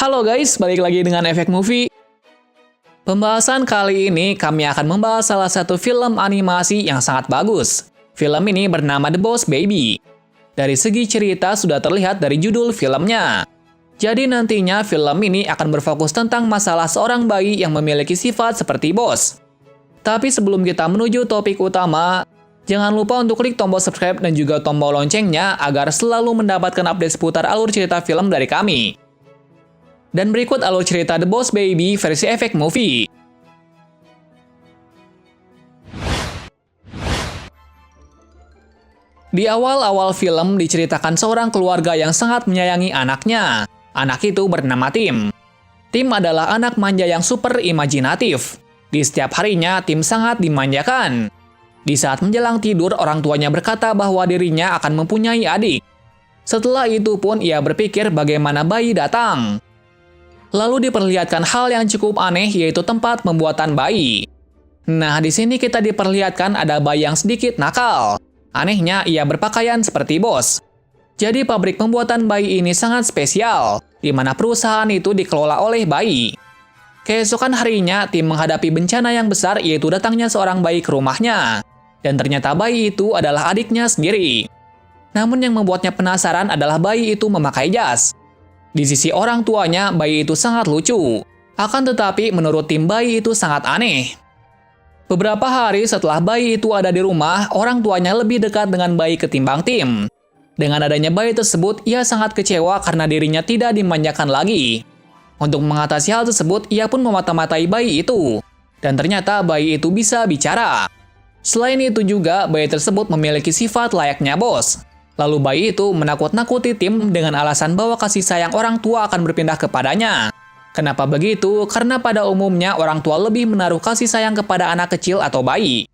Halo guys, balik lagi dengan Efek Movie. Pembahasan kali ini kami akan membahas salah satu film animasi yang sangat bagus. Film ini bernama The Boss Baby. Dari segi cerita sudah terlihat dari judul filmnya. Jadi nantinya film ini akan berfokus tentang masalah seorang bayi yang memiliki sifat seperti bos. Tapi sebelum kita menuju topik utama, jangan lupa untuk klik tombol subscribe dan juga tombol loncengnya agar selalu mendapatkan update seputar alur cerita film dari kami. Dan berikut alur cerita The Boss Baby versi Efek Movie. Di awal-awal film diceritakan seorang keluarga yang sangat menyayangi anaknya. Anak itu bernama Tim. Tim adalah anak manja yang super imajinatif. Di setiap harinya, Tim sangat dimanjakan. Di saat menjelang tidur, orang tuanya berkata bahwa dirinya akan mempunyai adik. Setelah itu pun ia berpikir bagaimana bayi datang. Lalu diperlihatkan hal yang cukup aneh, yaitu tempat pembuatan bayi. Nah, di sini kita diperlihatkan ada bayi yang sedikit nakal. Anehnya, ia berpakaian seperti bos. Jadi pabrik pembuatan bayi ini sangat spesial, di mana perusahaan itu dikelola oleh bayi. Keesokan harinya, Tim menghadapi bencana yang besar, yaitu datangnya seorang bayi ke rumahnya. Dan ternyata bayi itu adalah adiknya sendiri. Namun yang membuatnya penasaran adalah bayi itu memakai jas. Di sisi orang tuanya, bayi itu sangat lucu. Akan tetapi, menurut Tim, bayi itu sangat aneh. Beberapa hari setelah bayi itu ada di rumah, orang tuanya lebih dekat dengan bayi ketimbang Tim. Dengan adanya bayi tersebut, ia sangat kecewa karena dirinya tidak dimanjakan lagi. Untuk mengatasi hal tersebut, ia pun memata-matai bayi itu. Dan ternyata bayi itu bisa bicara. Selain itu juga, bayi tersebut memiliki sifat layaknya bos. Lalu bayi itu menakut-nakuti Tim dengan alasan bahwa kasih sayang orang tua akan berpindah kepadanya. Kenapa begitu? Karena pada umumnya orang tua lebih menaruh kasih sayang kepada anak kecil atau bayi.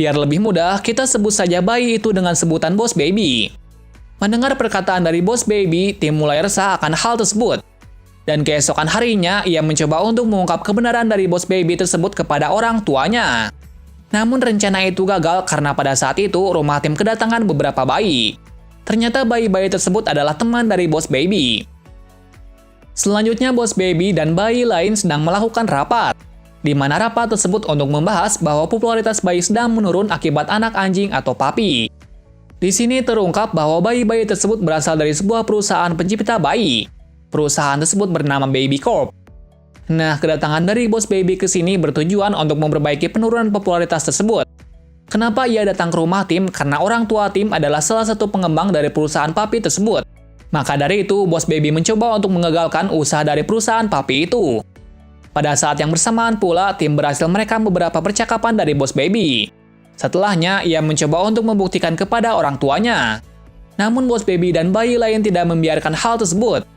Biar lebih mudah, kita sebut saja bayi itu dengan sebutan Boss Baby. Mendengar perkataan dari Boss Baby, Tim mulai resah akan hal tersebut. Dan keesokan harinya, ia mencoba untuk mengungkap kebenaran dari Boss Baby tersebut kepada orang tuanya. Namun rencana itu gagal karena pada saat itu rumah Tim kedatangan beberapa bayi. Ternyata bayi-bayi tersebut adalah teman dari Boss Baby. Selanjutnya Boss Baby dan bayi lain sedang melakukan rapat. Di mana rapat tersebut untuk membahas bahwa popularitas bayi sedang menurun akibat anak anjing atau papi. Di sini terungkap bahwa bayi-bayi tersebut berasal dari sebuah perusahaan pencipta bayi. Perusahaan tersebut bernama Baby Corp. Nah, kedatangan dari Boss Baby ke sini bertujuan untuk memperbaiki penurunan popularitas tersebut. Kenapa ia datang ke rumah Tim? Karena orang tua Tim adalah salah satu pengembang dari perusahaan papi tersebut. Maka dari itu, Boss Baby mencoba untuk mengagalkan usaha dari perusahaan papi itu. Pada saat yang bersamaan pula, Tim berhasil merekam beberapa percakapan dari Boss Baby. Setelahnya, ia mencoba untuk membuktikan kepada orang tuanya. Namun Boss Baby dan bayi lain tidak membiarkan hal tersebut.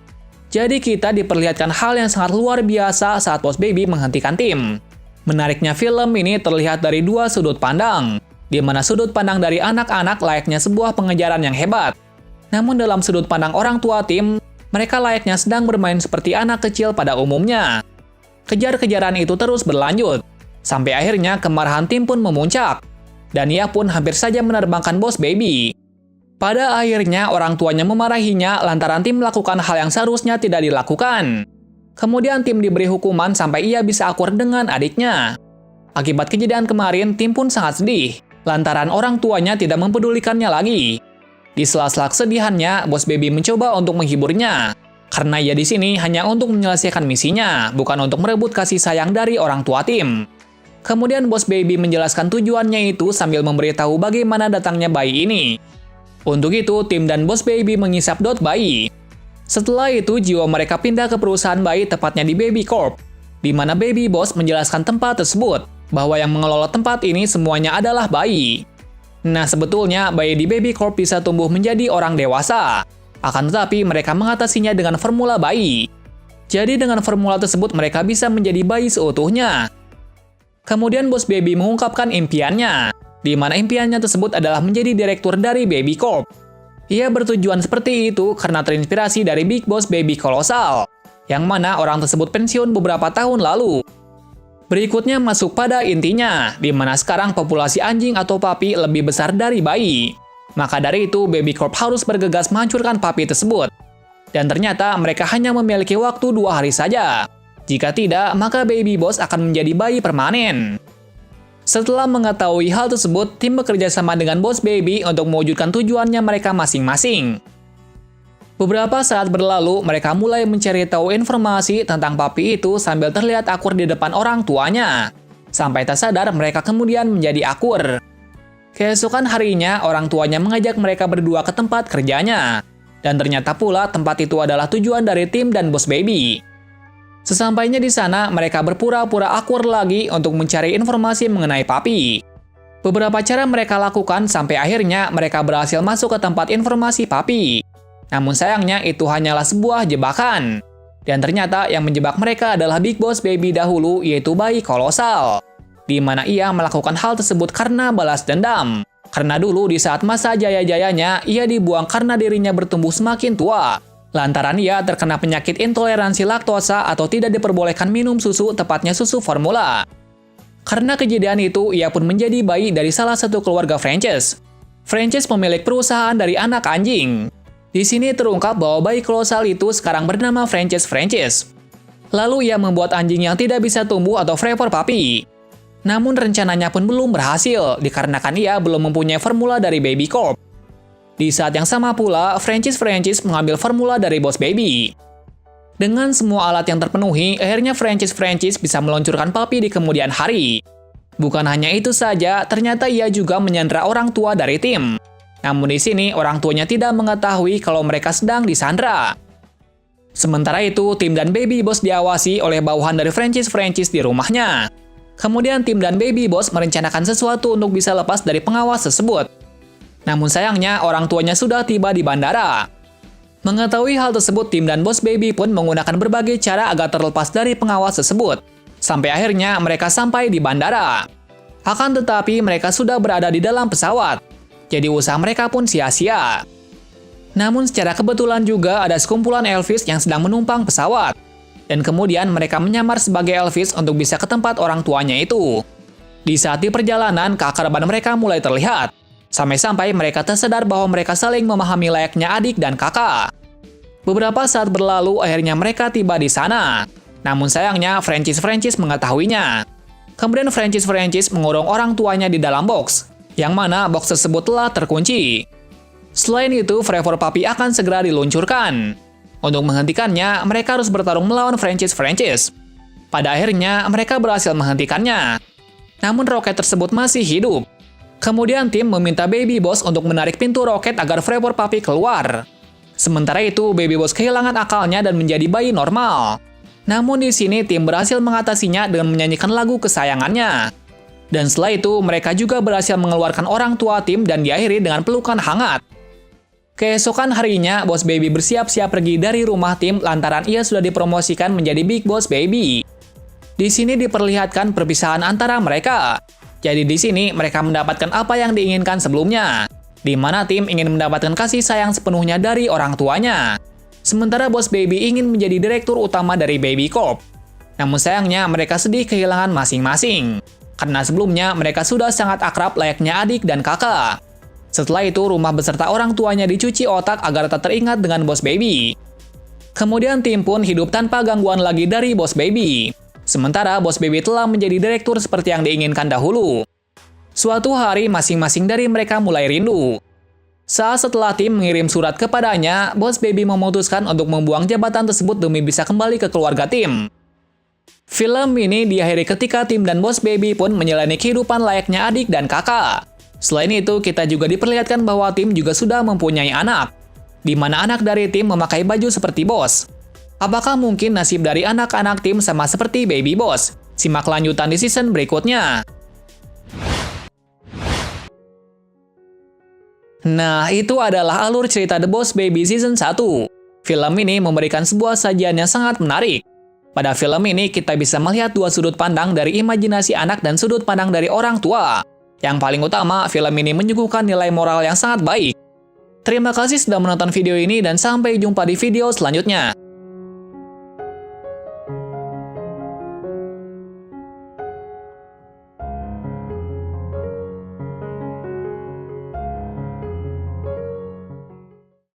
Jadi kita diperlihatkan hal yang sangat luar biasa saat Boss Baby menghentikan Tim. Menariknya film ini terlihat dari dua sudut pandang, di mana sudut pandang dari anak-anak layaknya sebuah pengejaran yang hebat. Namun dalam sudut pandang orang tua Tim, mereka layaknya sedang bermain seperti anak kecil pada umumnya. Kejar-kejaran itu terus berlanjut, sampai akhirnya kemarahan Tim pun memuncak. Dan ia pun hampir saja menerbangkan Boss Baby. Pada akhirnya, orang tuanya memarahinya lantaran Tim melakukan hal yang seharusnya tidak dilakukan. Kemudian Tim diberi hukuman sampai ia bisa akur dengan adiknya. Akibat kejadian kemarin, Tim pun sangat sedih, lantaran orang tuanya tidak mempedulikannya lagi. Di sela-sela kesedihannya, Boss Baby mencoba untuk menghiburnya. Karena ia di sini hanya untuk menyelesaikan misinya, bukan untuk merebut kasih sayang dari orang tua Tim. Kemudian Boss Baby menjelaskan tujuannya itu sambil memberitahu bagaimana datangnya bayi ini. Untuk itu, Tim dan Boss Baby mengisap Dot bayi. Setelah itu, jiwa mereka pindah ke perusahaan bayi tepatnya di Baby Corp, di mana Baby Boss menjelaskan tempat tersebut, bahwa yang mengelola tempat ini semuanya adalah bayi. Nah, sebetulnya bayi di Baby Corp bisa tumbuh menjadi orang dewasa. Akan tetapi, mereka mengatasinya dengan formula bayi. Jadi dengan formula tersebut, mereka bisa menjadi bayi seutuhnya. Kemudian Boss Baby mengungkapkan impiannya, di mana impiannya tersebut adalah menjadi direktur dari Baby Corp. Ia bertujuan seperti itu karena terinspirasi dari Big Boss Baby Colossal, yang mana orang tersebut pensiun beberapa tahun lalu. Berikutnya masuk pada intinya, di mana sekarang populasi anjing atau papi lebih besar dari bayi. Maka dari itu, Baby Corp harus bergegas menghancurkan papi tersebut. Dan ternyata mereka hanya memiliki waktu 2 hari saja. Jika tidak, maka Baby Boss akan menjadi bayi permanen. Setelah mengetahui hal tersebut, tim bekerja sama dengan Boss Baby untuk mewujudkan tujuannya mereka masing-masing. Beberapa saat berlalu, mereka mulai mencari tahu informasi tentang papi itu sambil terlihat akur di depan orang tuanya. Sampai tak sadar, mereka kemudian menjadi akur. Keesokan harinya, orang tuanya mengajak mereka berdua ke tempat kerjanya. Dan ternyata pula tempat itu adalah tujuan dari Tim dan Boss Baby. Sesampainya di sana, mereka berpura-pura akur lagi untuk mencari informasi mengenai papi. Beberapa cara mereka lakukan sampai akhirnya mereka berhasil masuk ke tempat informasi papi. Namun sayangnya itu hanyalah sebuah jebakan. Dan ternyata yang menjebak mereka adalah Big Boss Baby dahulu, yaitu bayi kolosal. Di mana ia melakukan hal tersebut karena balas dendam. Karena dulu di saat masa jaya-jayanya, ia dibuang karena dirinya bertumbuh semakin tua. Lantaran ia terkena penyakit intoleransi laktosa atau tidak diperbolehkan minum susu, tepatnya susu formula. Karena kejadian itu, ia pun menjadi bayi dari salah satu keluarga franchise. Franchise pemilik perusahaan dari anak anjing. Di sini terungkap bahwa bayi kolosal itu sekarang bernama Franchise. Lalu ia membuat anjing yang tidak bisa tumbuh atau Forever Puppy. Namun rencananya pun belum berhasil, dikarenakan ia belum mempunyai formula dari Baby Corp. Di saat yang sama pula, Franchise mengambil formula dari Boss Baby. Dengan semua alat yang terpenuhi, akhirnya Franchise bisa meluncurkan Puppy di kemudian hari. Bukan hanya itu saja, ternyata ia juga menyandra orang tua dari Tim. Namun di sini, orang tuanya tidak mengetahui kalau mereka sedang disandra. Sementara itu, Tim dan Baby Boss diawasi oleh bawahan dari Franchise di rumahnya. Kemudian Tim dan Baby Boss merencanakan sesuatu untuk bisa lepas dari pengawas tersebut. Namun sayangnya orang tuanya sudah tiba di bandara. Mengetahui hal tersebut, Tim dan Boss Baby pun menggunakan berbagai cara agar terlepas dari pengawas tersebut. Sampai akhirnya mereka sampai di bandara. Akan tetapi mereka sudah berada di dalam pesawat. Jadi usaha mereka pun sia-sia. Namun secara kebetulan juga ada sekumpulan Elvis yang sedang menumpang pesawat. Dan kemudian mereka menyamar sebagai Elvis untuk bisa ke tempat orang tuanya itu. Di saat di perjalanan, keakraban mereka mulai terlihat. Sampai-sampai mereka tersadar bahwa mereka saling memahami layaknya adik dan kakak. Beberapa saat berlalu, akhirnya mereka tiba di sana. Namun sayangnya, Franchise mengetahuinya. Kemudian Franchise mengurung orang tuanya di dalam box, yang mana box tersebut telah terkunci. Selain itu, Forever Puppy akan segera diluncurkan. Untuk menghentikannya, mereka harus bertarung melawan Franchise. Pada akhirnya, mereka berhasil menghentikannya. Namun roket tersebut masih hidup. Kemudian Tim meminta Baby Boss untuk menarik pintu roket agar Forever Puppy keluar. Sementara itu, Baby Boss kehilangan akalnya dan menjadi bayi normal. Namun di sini Tim berhasil mengatasinya dengan menyanyikan lagu kesayangannya. Dan setelah itu, mereka juga berhasil mengeluarkan orang tua Tim dan diakhiri dengan pelukan hangat. Keesokan harinya, Boss Baby bersiap-siap pergi dari rumah Tim lantaran ia sudah dipromosikan menjadi Big Boss Baby. Di sini diperlihatkan perpisahan antara mereka. Jadi di sini mereka mendapatkan apa yang diinginkan sebelumnya, di mana Tim ingin mendapatkan kasih sayang sepenuhnya dari orang tuanya. Sementara Boss Baby ingin menjadi direktur utama dari Baby Corp. Namun sayangnya mereka sedih kehilangan masing-masing. Karena sebelumnya mereka sudah sangat akrab layaknya adik dan kakak. Setelah itu, rumah beserta orang tuanya dicuci otak agar tak teringat dengan Boss Baby. Kemudian Tim pun hidup tanpa gangguan lagi dari Boss Baby. Sementara Boss Baby telah menjadi direktur seperti yang diinginkan dahulu. Suatu hari, masing-masing dari mereka mulai rindu. Saat setelah Tim mengirim surat kepadanya, Boss Baby memutuskan untuk membuang jabatan tersebut demi bisa kembali ke keluarga Tim. Film ini diakhiri ketika Tim dan Boss Baby pun menjalani kehidupan layaknya adik dan kakak. Selain itu, kita juga diperlihatkan bahwa Tim juga sudah mempunyai anak, di mana anak dari Tim memakai baju seperti Boss. Apakah mungkin nasib dari anak-anak Tim sama seperti Baby Boss? Simak lanjutan di season berikutnya. Nah, itu adalah alur cerita The Boss Baby Season 1. Film ini memberikan sebuah sajian yang sangat menarik. Pada film ini, kita bisa melihat dua sudut pandang dari imajinasi anak dan sudut pandang dari orang tua. Yang paling utama, film ini menyuguhkan nilai moral yang sangat baik. Terima kasih sudah menonton video ini dan sampai jumpa di video selanjutnya.